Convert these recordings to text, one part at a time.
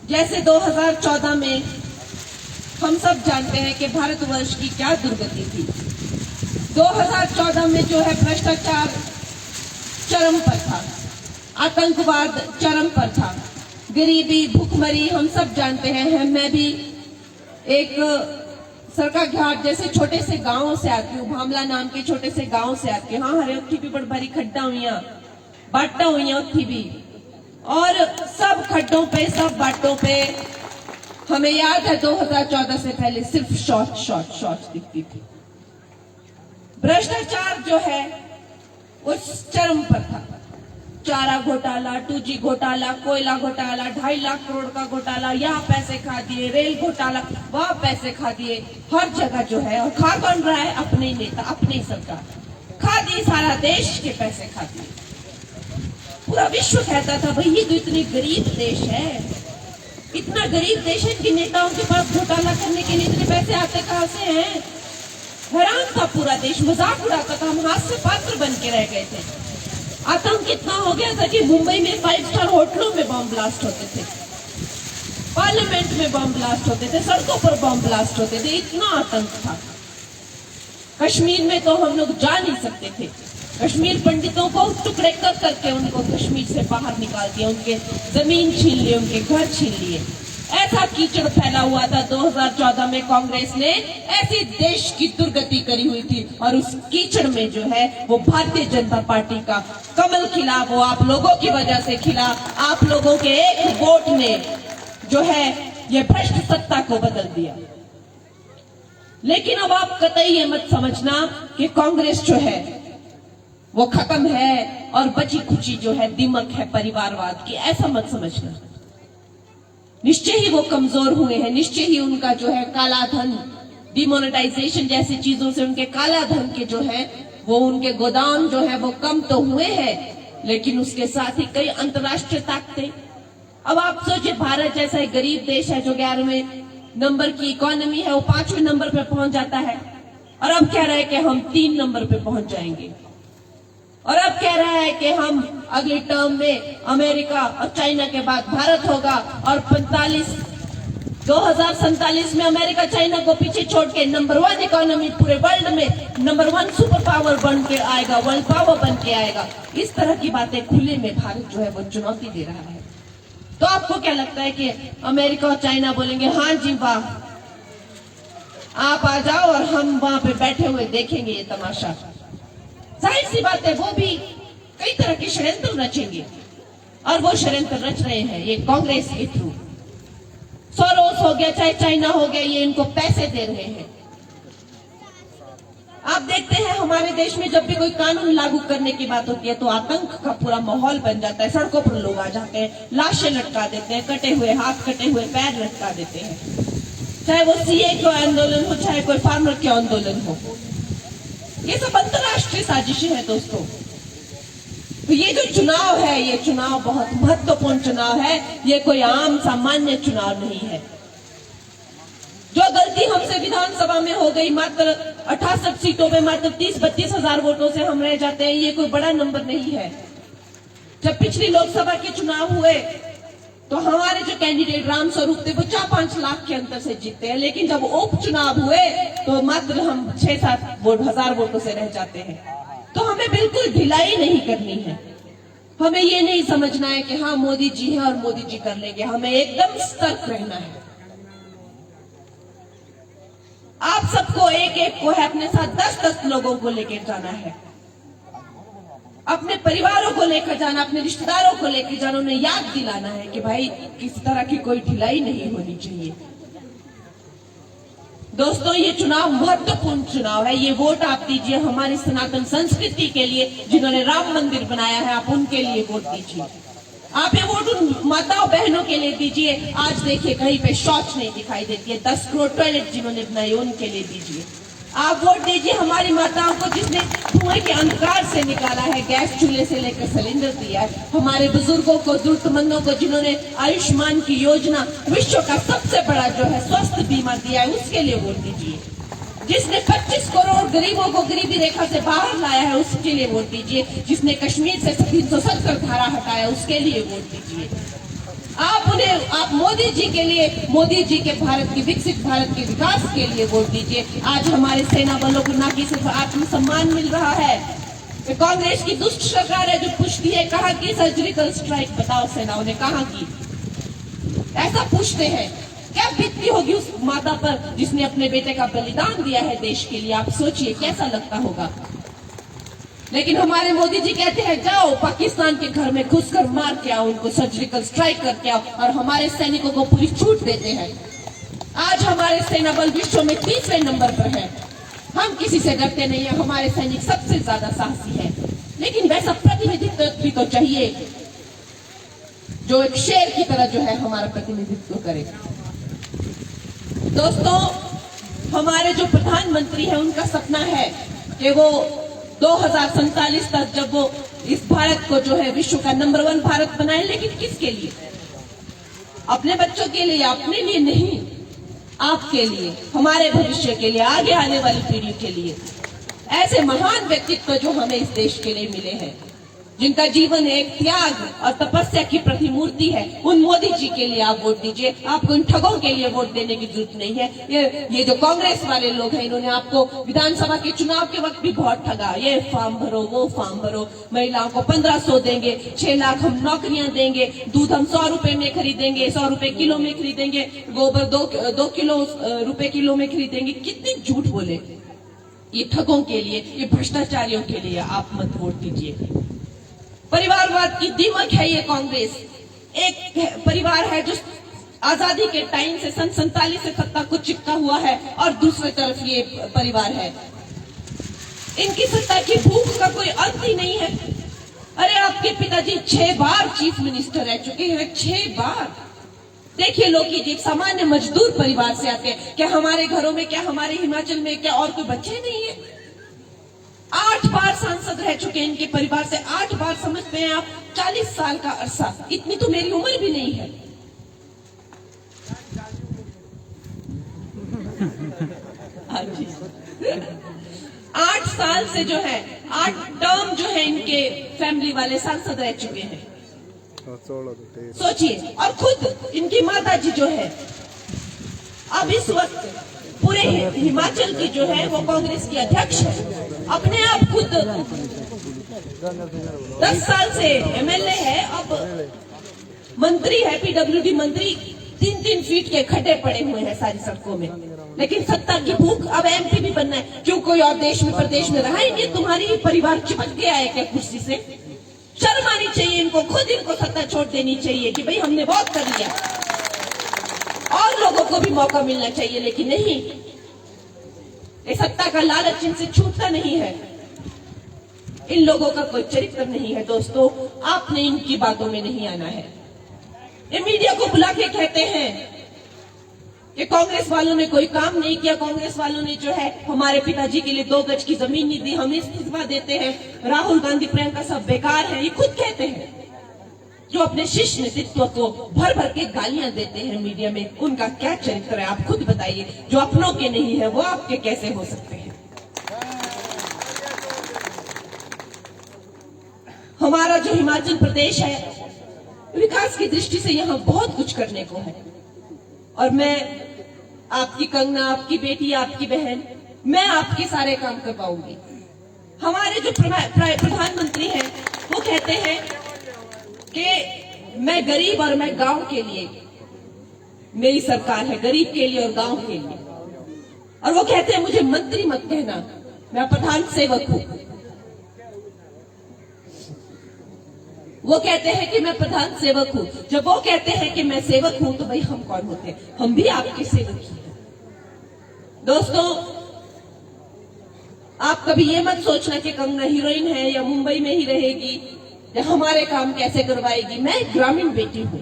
जैसे 2014 में हम सब जानते हैं कि भारतवर्ष की क्या दुर्गति थी। 2014 में जो है भ्रष्टाचार चरम पर था, आतंकवाद चरम पर था, गरीबी, भूखमरी हम सब जानते हैं। मैं भी एक सरका घाट जैसे छोटे से गांव से आती हूँ, भामला नाम के छोटे से गांव से आती हूँ। हाँ, हरे उत्थी भी बड़ भारी खड्डा हुई, बाटा हुई उत्थी भी, और सब खड्डों पे, सब बाटों पे हमें याद है 2014 से पहले सिर्फ शौच दिखती थी। भ्रष्टाचार जो है उस चरम पर था। चारा घोटाला, 2G घोटाला, कोयला घोटाला, 2.5 लाख करोड़ का घोटाला, यहाँ पैसे खा दिए, रेल घोटाला, वहां पैसे खा दिए, हर जगह जो है। और खा कौन रहा है? अपने नेता, अपनी सरकार खा दिए, सारा देश के पैसे खा दिए। पूरा विश्व कहता था भाई ये तो इतनी गरीब देश है, इतना गरीब देश है कि नेताओं के पास घोटाला करने के लिए इतने पैसे आते कहां से हैं? हैरान था पूरा देश, मजाक उड़ाता था, हम हास्य पात्र बन के रह गए थे। आतंक इतना हो गया था कि मुंबई में 5 स्टार होटलों में बम ब्लास्ट होते थे, पार्लियामेंट में बम ब्लास्ट होते थे, सड़कों पर बम ब्लास्ट होते थे, इतना आतंक था। कश्मीर में तो हम लोग जा नहीं सकते थे। कश्मीर पंडितों को टुकड़े कर करके उनको कश्मीर से बाहर निकाल दिया, उनके जमीन छीन लिए, उनके घर छीन लिए। ऐसा कीचड़ फैला हुआ था। 2014 में कांग्रेस ने ऐसी देश की दुर्गति करी हुई थी, और उस कीचड़ में जो है वो भारतीय जनता पार्टी का कमल खिला, वो आप लोगों की वजह से खिला। आप लोगों के एक वोट ने जो है ये भ्रष्ट सत्ता को बदल दिया। लेकिन अब आप कतई ये मत समझना कि कांग्रेस जो है वो खत्म है और बची खुची जो है दिमक है परिवारवाद की, ऐसा मत समझना। निश्चय ही वो कमजोर हुए हैं, निश्चय ही उनका जो है काला धन, डिमोनेटाइजेशन जैसी चीजों से उनके काला धन के जो है वो उनके गोदाम जो है वो कम तो हुए हैं, लेकिन उसके साथ ही कई अंतर्राष्ट्रीय ताकतें। अब आप सोचिए, भारत जैसा एक गरीब देश है जो 11वें नंबर की इकोनॉमी है, वो 5वें नंबर पे पहुंच जाता है, और अब कह रहा है कि हम 3 नंबर पे पहुंच जाएंगे। और अब कह रहा है कि हम अगली टर्म में अमेरिका और चाइना के बाद भारत होगा, और 2047 में अमेरिका चाइना को पीछे छोड़ के नंबर 1 इकोनॉमी पूरे वर्ल्ड में, नंबर 1 सुपर पावर बन के आएगा, वर्ल्ड पावर बन के आएगा। इस तरह की बातें खुले में भारत जो है वो चुनौती दे रहा है। तो आपको क्या लगता है कि अमेरिका और चाइना बोलेंगे हाँ जी वाह, आप आ जाओ और हम वहां पे बैठे हुए देखेंगे ये तमाशा? जाहिर सी बात है वो भी कई तरह के षड्यंत्र रचेंगे, और वो षड्यंत्र रच रहे हैं ये कांग्रेस के थ्रू। सोरोस हो गया, चाहे चाइना हो गया, ये इनको पैसे दे रहे हैं। आप देखते हैं हमारे देश में जब भी कोई कानून लागू करने की बात होती है तो आतंक का पूरा माहौल बन जाता है। सड़कों पर लोग आ जाते हैं, लाशें लटका देते हैं, कटे हुए हाथ, कटे हुए पैर लटका देते हैं, चाहे वो सीए का आंदोलन हो, चाहे कोई फार्मर के आंदोलन हो। ये सब अंतर्राष्ट्रीय साजिशें हैं दोस्तों। तो ये जो चुनाव है, ये चुनाव बहुत महत्वपूर्ण चुनाव है, ये कोई आम सामान्य चुनाव नहीं है। जो गलती हमसे विधानसभा में हो गई, मात्र 68 सीटों में मात्र 30-32 हजार वोटों से हम रह जाते हैं, ये कोई बड़ा नंबर नहीं है। जब पिछली लोकसभा के चुनाव हुए तो हमारे जो कैंडिडेट राम स्वरूप थे वो 4-5 लाख के अंतर से जीतते हैं, लेकिन जब उपचुनाव हुए तो मात्र हम 6-7 हजार वोटों से रह जाते हैं। तो हमें बिल्कुल ढिलाई नहीं करनी है। हमें ये नहीं समझना है कि हाँ मोदी जी है और मोदी जी कर लेंगे। हमें एकदम सतर्क रहना है। आप सबको एक एक को है अपने साथ 10-10 लोगों को लेकर जाना है, अपने परिवारों को लेकर जाना, अपने रिश्तेदारों को लेकर जाना, उन्हें याद दिलाना है कि भाई किसी तरह की कोई ढिलाई नहीं होनी चाहिए। दोस्तों, ये चुनाव महत्वपूर्ण चुनाव है। ये वोट आप दीजिए हमारी सनातन संस्कृति के लिए, जिन्होंने राम मंदिर बनाया है, आप उनके लिए वोट दीजिए। आप ये वोट उन माताओं बहनों के लिए दीजिए। आज देखिए कहीं पे शौच नहीं दिखाई देती है, 10 करोड़ टॉयलेट जिन्होंने बनाए उनके लिए दीजिए। आप वोट दीजिए हमारी माताओं को जिसने धुएं के अंधकार से निकाला है, गैस चूल्हे से लेकर सिलेंडर दिया है। हमारे बुजुर्गों को, जरूरतमंदों को जिन्होंने आयुष्मान की योजना, विश्व का सबसे बड़ा जो है स्वास्थ्य बीमा दिया है, उसके लिए वोट दीजिए। जिसने 25 करोड़ गरीबों को गरीबी रेखा से बाहर लाया है उसके लिए वोट दीजिए। जिसने कश्मीर से 370 धारा हटाया उसके लिए वोट दीजिए। आप उन्हें आप मोदी जी के लिए, मोदी जी के भारत की विकसित भारत के विकास के लिए वोट दीजिए। आज हमारे सेना बलों को न कि सिर्फ आत्मसम्मान मिल रहा है, कांग्रेस की दुष्ट सरकार है जो पूछती है कहाँ की सर्जिकल स्ट्राइक, बताओ सेनाओं ने कहाँ की, ऐसा पूछते हैं। क्या बीतती होगी उस माता पर जिसने अपने बेटे का बलिदान दिया है देश के लिए, आप सोचिए कैसा लगता होगा। लेकिन हमारे मोदी जी कहते हैं जाओ पाकिस्तान के घर में घुसकर मार के आओ, उनको सर्जिकल स्ट्राइक करके आओ, और हमारे सैनिकों को पूरी छूट देते हैं। आज हमारे सेना बल विश्व में 30वें नंबर पर है। हम किसी से डरते नहीं है, हमारे सैनिक सबसे ज्यादा साहसी है। लेकिन वैसा प्रतिनिधित्व भी तो चाहिए जो एक शेर की तरह जो है हमारा प्रतिनिधित्व करे। दोस्तों, हमारे जो प्रधानमंत्री है उनका सपना है कि वो 2047 तक जब वो इस भारत को जो है विश्व का नंबर 1 भारत बनाए। लेकिन किसके लिए? अपने बच्चों के लिए, अपने लिए नहीं, आपके लिए, हमारे भविष्य के लिए, आगे आने वाली पीढ़ी के लिए। ऐसे महान व्यक्तित्व जो हमें इस देश के लिए मिले हैं, जिनका जीवन एक त्याग और तपस्या की प्रतिमूर्ति है, उन मोदी जी के लिए आप वोट दीजिए। आपको इन ठगों के लिए वोट देने की जरूरत नहीं है। ये जो कांग्रेस वाले लोग हैं, इन्होंने आपको विधानसभा के चुनाव के वक्त भी बहुत ठगा। ये फॉर्म भरो, वो फॉर्म भरो, महिलाओं को 1500 देंगे, 6 लाख हम नौकरियां देंगे, दूध हम 100 रुपए में खरीदेंगे, 100 रुपए किलो में खरीदेंगे, गोबर 2 किलो रुपए किलो में खरीदेंगे। कितनी झूठ बोले। ये ठगों के लिए, ये भ्रष्टाचारियों के लिए आप मत वोट दीजिए। परिवारवाद की दीमक है ये कांग्रेस। एक परिवार है जो आजादी के टाइम से सन 47 से सत्ता को चिपका हुआ है, और दूसरी तरफ ये परिवार है। इनकी सत्ता की भूख का कोई अंत ही नहीं है। अरे आपके पिताजी 6 बार चीफ मिनिस्टर रह चुके हैं, 6 बार। देखिए लोकी जी एक सामान्य मजदूर परिवार से आते हैं। क्या हमारे घरों में, क्या हमारे हिमाचल में क्या और कोई बच्चे नहीं है? 8 बार सांसद रह चुके हैं इनके परिवार से, 8 बार। समझते हैं आप 40 साल का अरसा, इतनी तो मेरी उम्र भी नहीं है। हाँ जी 8 साल से जो है, 8 टर्म जो है इनके फैमिली वाले सांसद रह चुके हैं। सोचिए। और खुद इनकी माता जी जो है अब इस वक्त पूरे हिमाचल की जो है वो कांग्रेस की अध्यक्ष है। अपने आप खुद 10 साल से एमएलए है, अब मंत्री है, पीडब्ल्यूडी मंत्री। 3-3 फीट के खड्डे पड़े हुए हैं सारी सड़कों में। लेकिन सत्ता की भूख, अब एमपी भी बनना है। क्यों कोई और देश में प्रदेश में रहा ही नहीं? तुम्हारी ही परिवार चिपक गया है क्या कुर्सी से? शर्म आनी चाहिए इनको, खुद इनको सत्ता छोड़ देनी चाहिए कि भाई हमने बहुत कर लिया, और लोगों को भी मौका मिलना चाहिए। लेकिन नहीं, ये सत्ता का लालच इनसे छूटता नहीं है। इन लोगों का कोई चरित्र नहीं है। दोस्तों, आपने इनकी बातों में नहीं आना है। ये मीडिया को बुला के कहते हैं कि कांग्रेस वालों ने कोई काम नहीं किया, कांग्रेस वालों ने जो है हमारे पिताजी के लिए 2 गज की जमीन नहीं दी, हम इस्तीफा देते हैं, राहुल गांधी प्रियंका सब बेकार है। ये खुद कहते हैं। जो अपने शिष्य नेतृत्व को भर भर के गालियां देते हैं मीडिया में, उनका क्या चरित्र है आप खुद बताइए। जो अपनों के नहीं है वो आपके कैसे हो सकते हैं? हमारा जो हिमाचल प्रदेश है, विकास की दृष्टि से यहाँ बहुत कुछ करने को है। और मैं आपकी कंगना, आपकी बेटी, आपकी बहन, मैं आपके सारे काम कर पाऊंगी। हमारे जो प्रधानमंत्री हैं वो कहते हैं कि मैं गरीब और मैं गांव के लिए, मेरी सरकार है गरीब के लिए और गांव के लिए। और वो कहते हैं मुझे मंत्री मत कहना, मैं प्रधान सेवक हूं। वो कहते हैं कि मैं प्रधान सेवक हूं। जब वो कहते हैं कि मैं सेवक हूं तो भाई हम कौन होते हैं? हम भी आपके सेवक ही हैं। दोस्तों, आप कभी ये मत सोचना कि कंगना हीरोइन है या मुंबई में ही रहेगी या हमारे काम कैसे करवाएगी। मैं एक ग्रामीण बेटी हूं,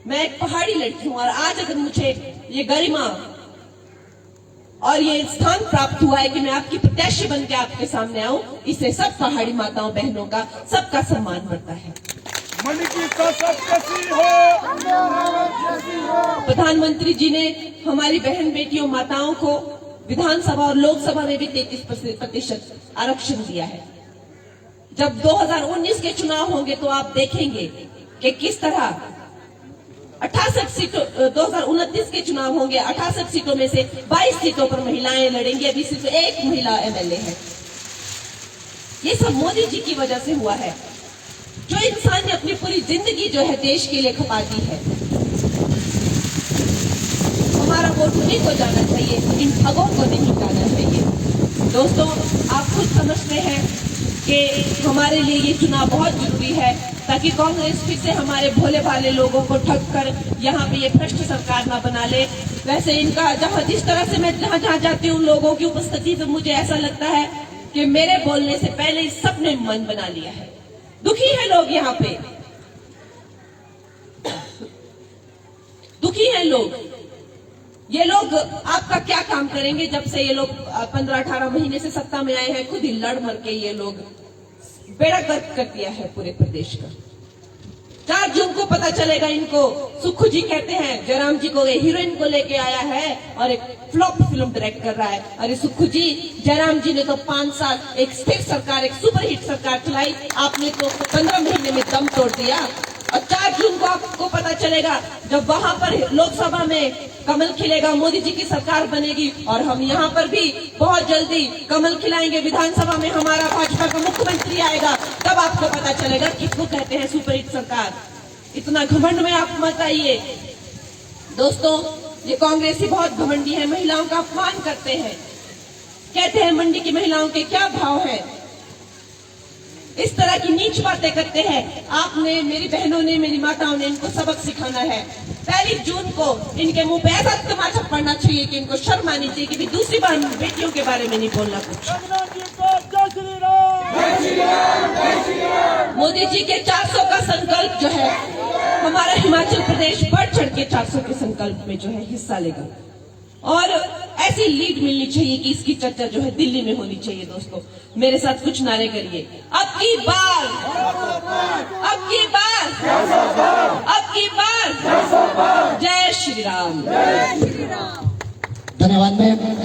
मैं एक पहाड़ी लड़की हूं, और आज अगर मुझे ये गरिमा और ये स्थान प्राप्त हुआ है कि मैं आपकी प्रत्याशी बन के आपके सामने आऊं, इससे सब पहाड़ी माताओं बहनों का, सबका सम्मान बढ़ता है। मन की ताकत कैसी हो, प्रधानमंत्री जी ने हमारी बहन बेटियों माताओं को विधानसभा और लोकसभा में भी 33% आरक्षण दिया है। जब 2019 के चुनाव होंगे तो आप देखेंगे कि किस तरह 68 सीटों 2029 के चुनाव होंगे, 68 सीटों में से 22 सीटों पर महिलाएं लड़ेंगी। अभी सिर्फ एक महिला एमएलए है। ये सब मोदी जी की वजह से हुआ है। जो इंसान ने अपनी पूरी जिंदगी जो है देश के लिए खपा दी है, हमारा वोट उन्हीं को जाना चाहिए, इन ठगों को नहीं जाना चाहिए। दोस्तों, आप खुद समझते हैं कि हमारे लिए ये चुनाव बहुत जरूरी है, ताकि कांग्रेस फिर से हमारे भोले भाले लोगों को ठग कर यहाँ पे ये भ्रष्ट सरकार ना बना ले। वैसे इनका जिस तरह से मैं जहाँ जाती हूँ लोगों की उपस्थिति से मुझे ऐसा लगता है कि मेरे बोलने से पहले इस सबने मन बना लिया है। दुखी है लोग यहाँ पे, दुखी है लोग। ये लोग आपका क्या काम करेंगे? जब से ये लोग 15-18 महीने से सत्ता में आए हैं, खुद ही लड़ मर के ये लोग बेड़ा गर्क कर दिया है पूरे प्रदेश का। 4 जून को पता चलेगा इनको। सुक्खू जी कहते हैं जयराम जी को हीरोइन को लेके आया है और एक फ्लॉप फिल्म डायरेक्ट कर रहा है। अरे सुक्खू जी, जयराम जी ने तो 5 साल एक स्थिर सरकार, एक सुपरहिट सरकार चलाई, आपने तो 15 महीने में दम तोड़ दिया। और 4 जून को आपको पता चलेगा जब वहां पर लोकसभा में कमल खिलेगा, मोदी जी की सरकार बनेगी, और हम यहाँ पर भी बहुत जल्दी कमल खिलाएंगे। विधानसभा में हमारा भाजपा का मुख्यमंत्री आएगा, तब आपको पता चलेगा किसको कहते हैं सुपरहिट सरकार। इतना घमंड में आप मत आइए। दोस्तों, ये कांग्रेसी बहुत घमंडी है, महिलाओं का अपमान करते हैं, कहते हैं मंडी की महिलाओं के क्या भाव है, इस तरह की नीच बातें करते हैं। आपने, मेरी बहनों ने, मेरी माताओं ने इनको सबक सिखाना है। 1 जून को इनके मुंह पे ऐसा तमाचा पड़ना चाहिए कि इनको शर्म आनी चाहिए कि भी दूसरी बार बेटियों के बारे में नहीं बोलना कुछ। मोदी जी के 400 का संकल्प जो है, हमारा हिमाचल प्रदेश बढ़ चढ़ के 400 के संकल्प में जो है हिस्सा लेगा, और ऐसी लीड मिलनी चाहिए कि इसकी चर्चा जो है दिल्ली में होनी चाहिए। दोस्तों, मेरे साथ कुछ नारे करिए। अब की बार, अब की बार, अब की बार, जय श्री राम। धन्यवाद मैम।